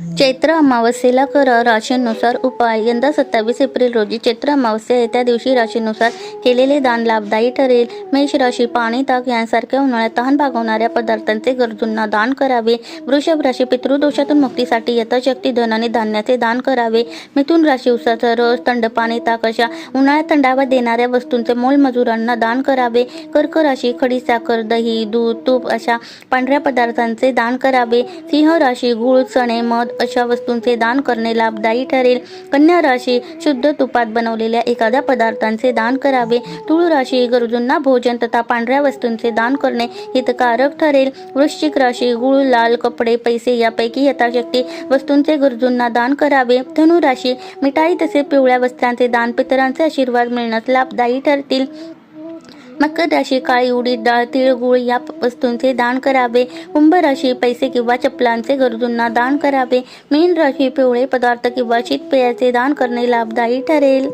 चैत्र अमावस्येला करा राशीनुसार उपाय. यंदा 27 एप्रिल रोजी चैत्र अमावस्या आहे. त्या दिवशी राशीनुसार केलेले दान लाभदायी ठरेल. मेष राशी पाणी, ताक यांसारख्या उन्हाळ्यात तहान भागवणाऱ्या पदार्थांचे गरजूंना दान करावे. वृषभ राशी पितृदोषातून मुक्तीसाठी यथाशक्ती धन आणि धान्याचे दान करावे. मिथुन राशी उसाचा रस, थंड पाणी, ताक अशा उन्हाळ्यात थंडावा देणाऱ्या वस्तूंचे मोलमजुरांना दान करावे. कर्क राशी खडी साखर, दही, दूध, तूप अशा पांढऱ्या पदार्थांचे दान करावे. सिंह राशी गूळ, चणे, मध अशा वस्तूंचे दान करणे लाभदायी ठरेल. कन्या राशी शुद्ध तुपात बनवलेल्या एखाद्या पदार्थांचे दान करावे. तुळ राशी गरजूंना भोजन तथा पांढऱ्या वस्तूंचे दान करणे हितकारक ठरेल. वृश्चिक राशी गूळ, लाल कपडे, पैसे यापैकी यथाशक्ती वस्तूंचे गरजूंना दान करावे. धनु राशी मिठाई तसेच पिवळ्या वस्त्रांचे दान पितरांचे आशीर्वाद मिळण्यास लाभदायी ठरतील. मकर राशी काळी उडीद डाळ, तिळगुळ या वस्तूंचे दान करावे. कुंभ राशी पैसे किंवा चपलांचे गरजूंना दान करावे. मीन राशी पिवळे पदार्थ किंवा शीतपेयाचे दान करणे लाभदायी ठरेल.